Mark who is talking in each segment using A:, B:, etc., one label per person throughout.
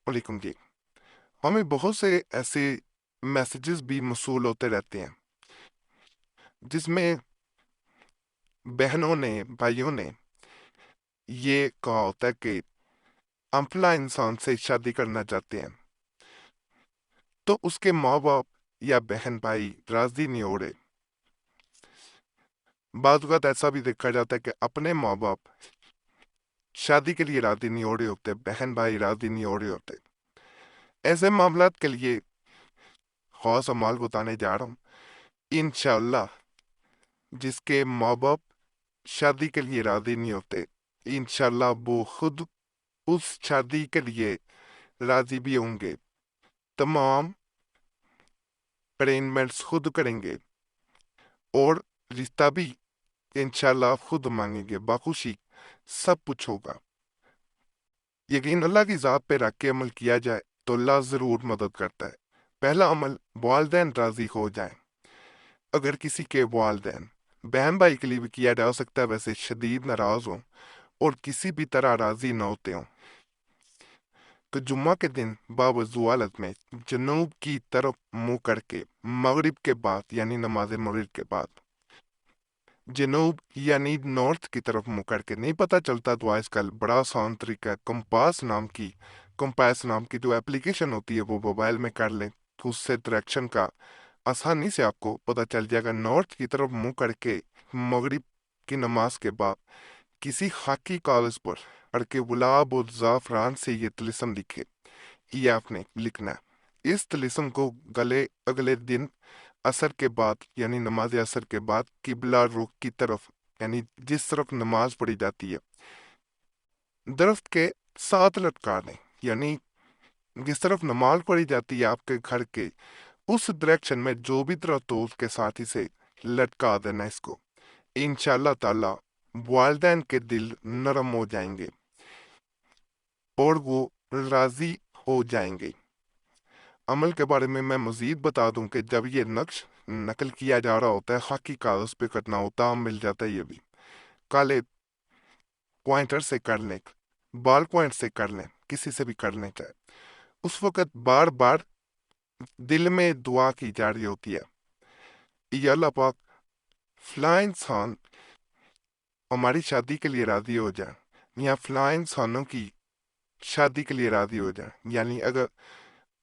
A: वलीकुम जी। हमें बहुत से ऐसे मैसेजेस भी मौसूल होते रहते हैं जिसमें बहनों ने भाइयों ने ये कहा होता है कि हम फला इंसान से शादी करना चाहते हैं, तो उसके माँ बाप या बहन भाई राजी नहीं हो रहे। बाद वक़्त ऐसा भी देखा जाता है कि अपने माँ बाप शादी के लिए राजी नहीं हो रहे होते, बहन भाई राजी नहीं हो रहे होते। ऐसे मामलात के लिए खास अमाल बताने जा रहा हूँ। इंशाअल्लाह जिसके माँ बाप शादी के लिए राजी नहीं होते, इंशाअल्लाह वो खुद उस शादी के लिए राजी भी होंगे। तमाम अरेंजमेंट्स खुद करेंगे और रिश्ता भी इंशाल्लाह खुद मांगेंगे, बाखुशी सब कुछ होगा। यकीन अल्लाह की ज़ात पे रख के अमल किया जाए तो अल्लाह ज़रूर मदद करता है। पहला अमल, वालदैन राज़ी हो जाएं। अगर किसी के वालदैन बहन भाई के लिए भी किया जा सकता है, वैसे शदीद नाराज़ हों और किसी भी तरह राज़ी न होते हों, तो जुम्मा के दिन बावजू हालत में जनूब की तरफ मुंह करके मगरिब के बाद यानी नमाज मगरिब के बाद जनूब यानी नॉर्थ की तरफ मुंह करके, नहीं पता चलता तो आजकल बड़ा आसान तरीका है, कंपास नाम की जो एप्लीकेशन होती है वो मोबाइल में कर लें, तो उससे डायरेक्शन का आसानी से आपको पता चल जाएगा। नॉर्थ की तरफ मुंह करके मगरिब की नमाज के बाद किसी खाकी कागज पर अड़के गुलाब और ज़ाफ़रान से ये तिलिस्म लिखे, ये आपने लिखना है। इस तिलिस्म को गले अगले दिन असर के बाद यानी नमाज असर के बाद किबला रुख की तरफ यानी जिस तरफ नमाज पढ़ी जाती है दरख्त के साथ लटका दें, यानी जिस तरफ नमाज पढ़ी जाती है आपके घर के उस डायरेक्शन में जो भी तरफ तो उसके साथ ही से लटका देना इसको। इंशाअल्लाह ताला वालदैन के दिल नरम हो जाएंगे और वो राजी हो जाएंगे। अमल के बारे में मैं मजीद बता दूं कि जब ये नक्श नकल किया जा रहा होता है, खाकी कागज पे करना होता है, मिल जाता है ये भी, काले पॉइंटर से कर लें, बॉल पॉइंट से कर लें, किसी से भी कर लें चाहे, उस वक्त बार बार दिल में दुआ की जा रही होती है, या अल्लाह पाक फलां इंसान हमारी शादी के लिए राजी हो जाए या फलां इंसानों की शादी के लिए राजी हो जाए। यानी अगर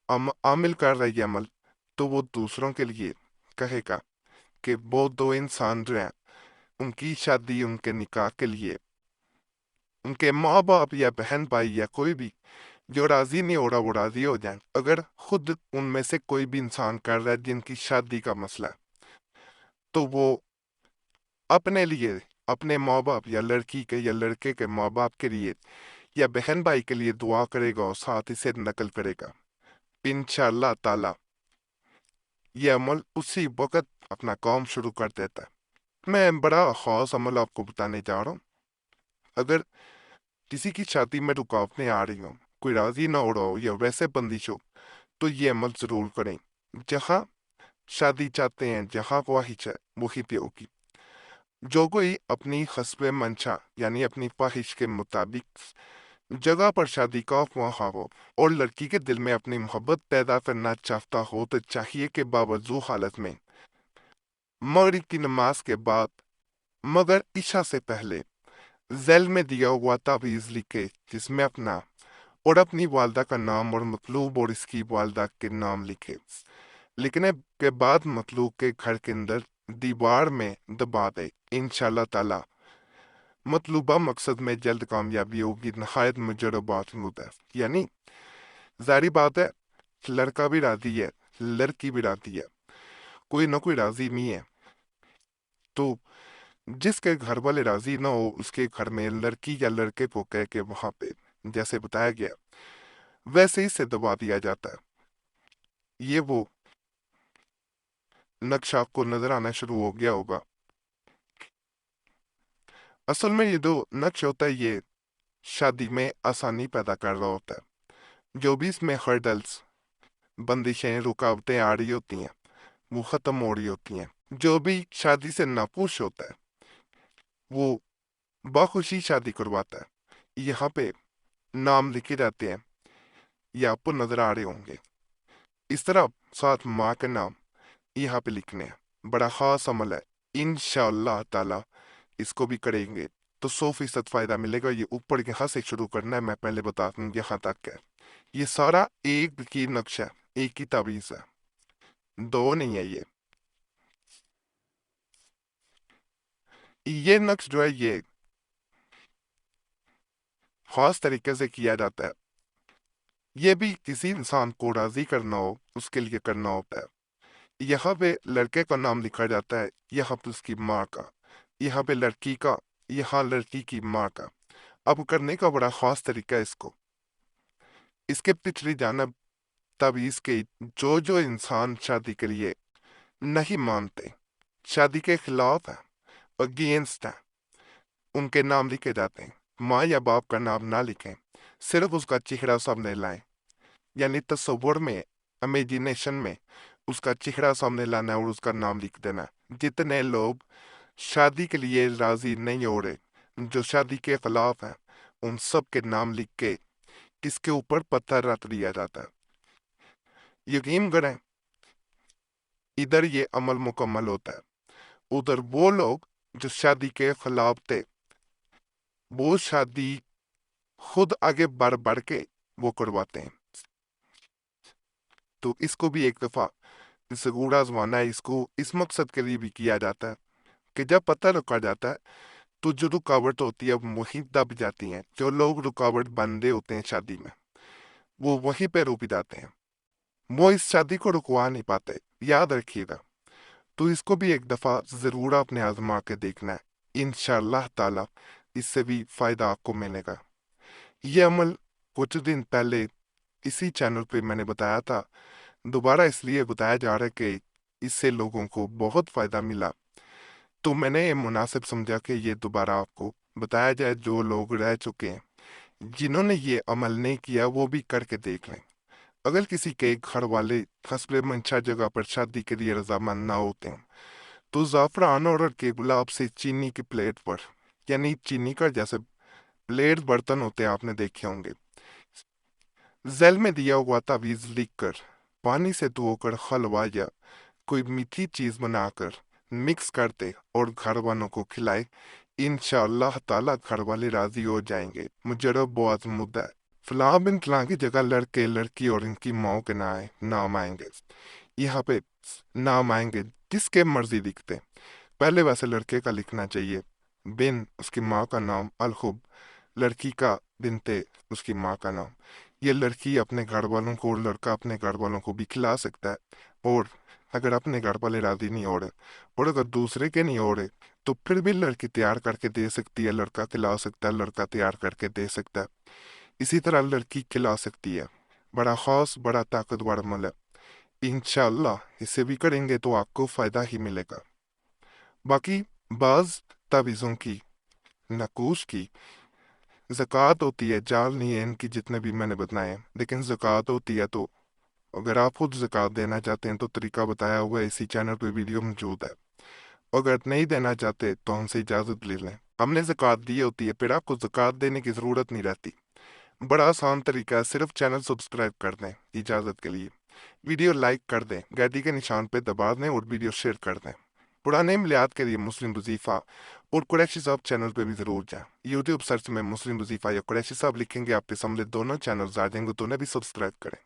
A: आमिल कर रहा है ये अमल, तो वो दूसरों के लिए कहेगा कि वो दो इंसान जो हैं उनकी शादी, उनके निकाह के लिए उनके माँ बाप या बहन भाई या कोई भी जो राजी नहीं हो रहा वो राजी हो जाए। अगर खुद उनमें से कोई भी इंसान कर रहा है जिनकी शादी का मसला है, तो वो अपने लिए, अपने माँ बाप या लड़की के या लड़के के माँ बाप के लिए या बहन भाई के लिए दुआ करेगा और साथ इसे नकल करेगा। इंशाअल्लाह ताला ये अमल उसी वक्त अपना काम शुरू कर देता है। मैं बड़ा खास अमल आपको बताने जा रहा हूँ। अगर किसी की शादी में रुकावटें आ रही हों, कोई राजी ना हो रहा हो या वैसे बंदिश हो, तो ये अमल जरूर करें। जहाँ शादी चाहते हैं, जहाँ ख्वाहिश है, वही पे होगी। जो कोई अपनी हस्बे मंशा यानी अपनी ख्वाहिश के मुताबिक जगह पर शादी का ख्वाह हो और लड़की के दिल में अपनी मोहब्बत पैदा करना चाहता हो, तो चाहिए कि बावजूद हालत में मगरिब की नमाज के बाद मगर इशा से पहले ज़ैल में दिया हुआ तावीज़ लिखे, जिसमें अपना और अपनी वालदा का नाम और मतलूब और इसकी वालदा के नाम लिखे। लिखने के बाद मतलूब के घर के अंदर दीवार में दबा दे। इंशाअल्लाह ताला मतलूबा मकसद में जल्द कामयाबी होगी। नहायत मुजरबात है, यानी जारी बात है, लड़का भी राजी है, लड़की भी राजी है, कोई ना कोई राजी नहीं है, तो जिसके घर वाले राजी ना हो उसके घर में लड़की या लड़के को कह के वहां पे जैसे बताया गया वैसे ही से दबा दिया जाता है। ये वो नक्शा आपको नजर आना शुरू हो गया होगा। असल में ये जो नक्श होता है ये शादी में आसानी पैदा कर रहा होता है। जो भी इसमें हर्डल्स, बंदिशें, रुकावटें आ रही होती हैं वो खत्म हो रही होती हैं। जो भी शादी से नाखुश होता है वो बाखुशी शादी करवाता है। यहाँ पे नाम लिखे जाते हैं ये आपको नजर आ रहे होंगे। इस तरह साथ माँ का नाम यहाँ पे लिखने हैं। बड़ा खास अमल है, इंशाअल्लाह ताला इसको भी करेंगे तो 100% फायदा मिलेगा। ये ऊपर यहाँ से शुरू करना है, मैं पहले बता दूं यहाँ तक है। ये सारा एक की नक्शा है, एक ही तावीज है, दो नहीं है। ये नक्श जो है ये खास तरीके से किया जाता है। ये भी किसी इंसान को राजी करना हो उसके लिए करना होता है। यहाँ पे लड़के का नाम लिखा जाता है, यहाँ पे उसकी माँ का, यहाँ पे लड़की का, यहाँ लड़की की माँ का। अब करने का बड़ा खास तरीका है इसको। इसके पिछली जानब तावीज के जो जो इंसान शादी के लिए नहीं मानते, शादी के खिलाफ है, अगेंस्ट है, उनके नाम लिखे जाते हैं। माँ या बाप का नाम ना लिखें, सिर्फ उसका चेहरा सामने लाएं, यानी तस्वुर में, इमेजिनेशन में उसका चेहरा सामने लाना और उसका नाम लिख देना। जितने लोग शादी के लिए राजी नहीं हो रहे, जो शादी के खिलाफ हैं, उन सब के नाम लिख के इसके ऊपर पत्थर रख दिया जाता है। यकीन करें, इधर ये अमल मुकम्मल होता है, उधर वो लोग जो शादी के खिलाफ थे, वो शादी खुद आगे बढ़ बढ़ के वो करवाते हैं। तो इसको भी एक दफा जरूर आजमाना है। इसको इस मकसद के लिए भी किया जाता है कि जब पता रखा जाता है तो जो रुकावट होती है वहीं दब जाती हैं। जो लोग रुकावट बंदे होते हैं शादी में, वो वहीं पे रुक जाते हैं, वो इस शादी को रुकवा नहीं पाते। याद रखिएगा। तो इसको भी एक दफा जरूर आपने आजमा के देखना है, इंशाअल्लाह ताला इससे भी फायदा आपको मिलेगा। ये अमल कुछ दिन पहले इसी चैनल पे मैंने बताया था, दोबारा इसलिए बताया जा रहा है कि इससे लोगों को बहुत फायदा मिला, तो मैंने ये मुनासिब समझा कि ये दोबारा आपको बताया जाए। जो लोग रह चुके हैं, जिन्होंने ये अमल नहीं किया, वो भी करके देख लें। अगर किसी के घर वाले हस्बे मंशा जगह पर शादी के लिए रजामंद ना होते हैं, तो ज़ाफ़रान और के गुलाब से चीनी की प्लेट पर, यानी चीनी का जैसे प्लेट बर्तन होते हैं आपने देखे होंगे, जेल में दिया हुआ तावीज लिखकर पानी से धोकर हलवा या कोई मीठी चीज बनाकर मिक्स कर दे और घर वालों को खिलाए, इंशाअल्लाह ताला घर वाले राजी हो जाएंगे। मुजरब बहुत मुद्दा है। फलां बिन फलां की जगह लड़के लड़की और इनकी माओ के नाम आएंगे। यहाँ पे नाम आएंगे जिसके मर्जी लिखते। पहले वैसे लड़के का लिखना चाहिए बिन उसकी माँ का नाम अलखुब, लड़की का बिनते उसकी माँ का नाम। ये लड़की अपने घर वालों को और लड़का अपने घर वालों को भी खिला सकता है। और अगर अपने घर वाले राजी नहीं हो रहे और अगर दूसरे के नहीं हो रहे, तो फिर भी लड़की तैयार करके दे सकती है, लड़का खिला सकता है, लड़का तैयार करके दे सकता है। इसी तरह लड़की खिला सकती है। बड़ा खास बड़ा ताकतवर अमल है। इंशाअल्लाह इसे भी करेंगे तो आपको फायदा ही मिलेगा। बाकी बाज तावीज़ों की, नकूश की ज़कात होती है, जाल नहीं है इनकी जितने भी मैंने बताए हैं, लेकिन ज़कात होती है। तो अगर आप खुद ज़कात देना चाहते हैं तो तरीका बताया हुआ है, इसी चैनल पे वीडियो मौजूद है। अगर नहीं देना चाहते तो हमसे इजाज़त ले लें, हमने ज़कात दी होती है, फिर आपको ज़कात देने की ज़रूरत नहीं रहती। बड़ा आसान तरीका है, सिर्फ चैनल सब्सक्राइब कर दें इजाज़त के लिए, वीडियो लाइक कर दें, घंटी के निशान पे दबा दें और वीडियो शेयर कर दें। पुराने मिलाद के लिए मुस्लिम वजीफ़ा और कुरैशी साहब चैनल पे भी ज़रूर जाएं। यूट्यूब सर्च में मुस्लिम वजीफ़ा या कुरैशी साहब लिखेंगे, आपके सामने दोनों चैनल्स आ जाएंगे, तो उन्हें भी सब्सक्राइब करें।